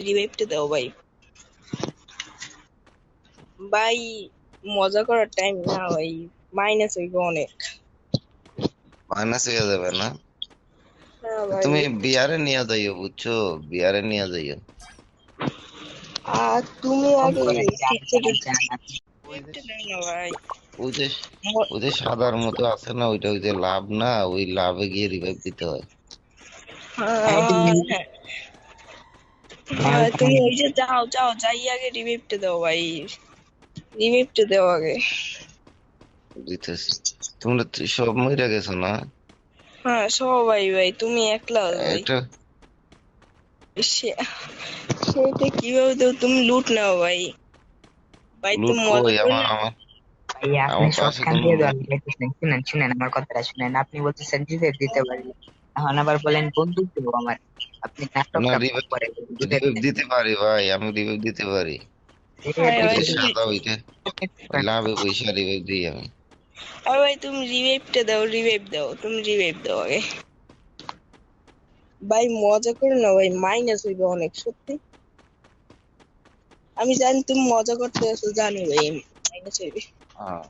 রিভাইভটা দাও ভাই। ভাই মজা করার টাইম না ভাই, মাইনাস হইব অনেক। মাইনাস হয়ে যাবে না? না ভাই, তুমি বিয়ারে নিয়ে যাইও, বুঝছো? বিয়ারে নিয়ে যাইও। আর তুমি ফোন আগে করে ওই যে রিভাইভটা দাও না ভাই। ওই যে ম- ওই যে সাদার মতো আছে না, ওইটা ওই যে লাভ না, ওই লাভে গিয়ে রিভাইভ দিতে হয়। হ্যাঁ, তুমি ওই যে যাও যাও যাই আগে রিভাইভটা দাও ভাই, রিভাইভটা দাও আগে। দিতেছি। তোমরা তো সব মরে গেছো না? হ্যাঁ সবাই ভাই, তুমি একলা ভাই। এটা সে- সেটা কিভাবে দাও, তুমি লুট নাও ভাই। ভাই লুট তুমি মজা কই? করো আমার না। আমার ভাই আপনি আমার পাশে সবখান কোনো দিয়ে লুট। দল লিখতেছেন। শুনেন শুনেন আমার কথাটা শুনেন। আপনি বলতেছেন রিভাইভ দিতে পারি, এখন আবার বলেন বন্দুক দেবো আমার। আপনি না, নাটকটা রিভাইভ করে রিভাইভ রিভাইভ দেন। দিতে পারি ভাই, আমি রিভাইভ দিতে পারি। রিভাইভ আরে ওই ভাই যে দিতে তুমি, সাদা, ওইটা ওই লাভে পয়সা রিভাইভ দিই আমি। আরে ভাই তুমি রিভাইভটা দাও, রিভাইভ দাও, তুমি রিভাইভ দাও আগে। ভাই মজা করো না ভাই, মাইনাস হইবে অনেক সত্যি। আমি জানি তুমি মজা করতে আছো, জানি ভাই মাইনাস হইবে। হ্যাঁ,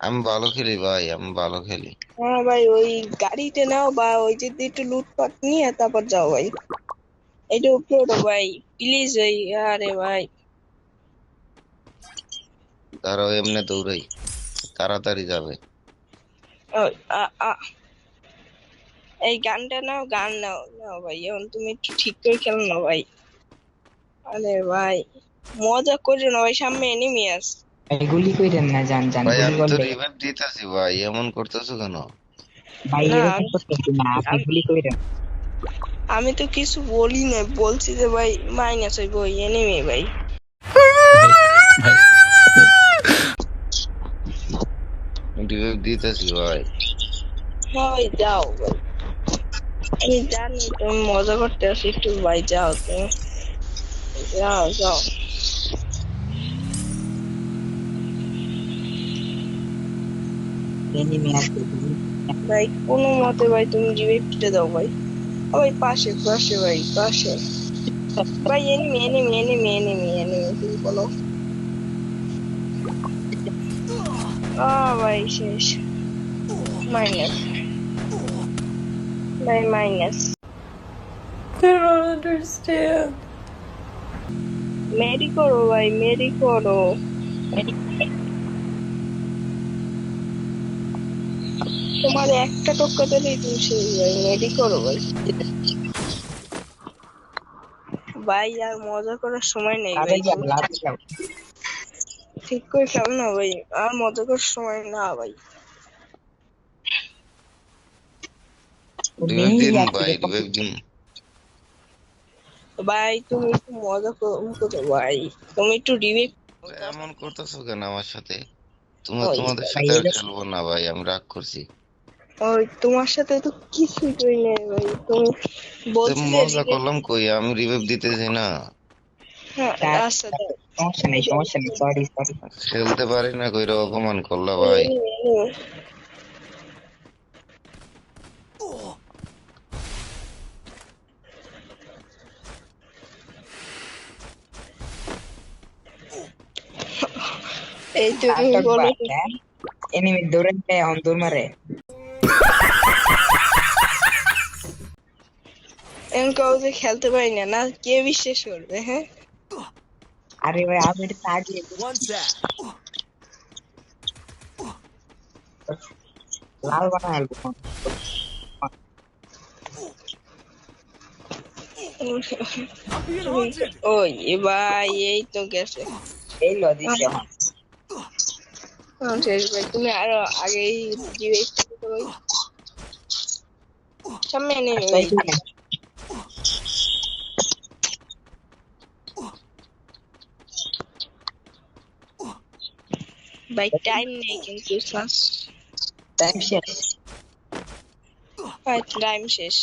আমি ভালো খেলি ভাই, আমি ভালো খেলি। হ্যাঁ ভাই, ওই গাড়িতে নাও বা ওই যে একটু লুটপাট নিয়ে তারপর যাও ভাই। এটা উপরে ওঠো ভাই, প্লিজ ভাই। আরে ভাই, তারাও এমনি দৌড়াই, তাড়াতাড়ি যাবে। ও, আ, আ, এই গানটা নাও, গান নাও নাও ভাই, এখন তুমি একটু ঠিক করে খেলো না ভাই। আরে ভাই মজা করো না ভাই, সামনে এনিমি আছে। গুলি কইরেন না, যান যান ভাই গুলি আমি তো করলে। রিভাইভ দিতেছি ভাই, এমন করতেছো কেন? ভাই না এরকম করতেছি না, আপনি আমি গুলি কইরেন। আমি তো কিছু বলি না, বলছি যে ভাই মাইনাস হইব ওই এনিমি ভাই। ভাই ভাই রিভাইভ দিতেছি ভাই। হ্যাঁ ভাই যাও ভাই, আমি জানি তুমি মজা করতে আসো, একটু ভাই যাও তুমি, যাও যাও। এনিমি আছে। ভাই কোনো মতে ভাই তুমি রিভাইভটা দাও ভাই। ও ভাই পাশে পাশে ভাই পাশে। ভাই enemy enemy enemy enemy enemy, তুমি বলো। ভাই শেষ, মাইনাস, ভাই minus. I don't understand. Mary করো ভাই, মেরি করো। তোমার একটা টক্কা দিলেই তুমি শেষ ভাই, মেরি করো ভাই। ভাই আর মজা করার সময় নেই লাভে ভাই, যাও তুমি লাভে যাও। ঠিক করে খেলো না ভাই, আর মজা করার সময় না ভাই। রিভাইভ নেই দিন আছে ভাই, এরকম। রিভাইভ দিন। ভাই তুমি একটু মজা করো ভাই, তুমি একটু রিভিউ। এমন করতেছো কেন আমার সাথে? তোমরা ওই তোমাদের ভাই সাথে আর এরকম খেলবো না ভাই, আমি রাগ করছি। ওই তোমার সাথে তো কিছুই করি নাই ভাই, তুমি তো বলছি যে মজা রিভিউ। করলাম কই, আমি রিভাইভ দিতেছি না। হ্যাঁ তার আচ্ছা দাও। সমস্যা নেই সমস্যা নেই, সরি সরি। খেলতে পারি না কইরা অপমান করলা ভাই। এই তুমি নাটক বলো বাদ হ্যাঁ। এনিমি দৌড়ে এখন দৌড় মারে। এমন কাউ যে খেলতে পারি না, না কে বিশ্বাস করবে? হ্যাঁ আরে ভাই আমি এটা আগে লাল বানায় আলবো। ওই ভাই এই তো গেছে। এই ল দিছে এখন। শেষ ভাই, তুমি আরো আগেই রিভাইভ করো ভাই। সামনে নেই আচ্ছা ভাই। এই যে, ভাই টাইম নেই কিন্তু টাইম শেষ। টাইম শেষ।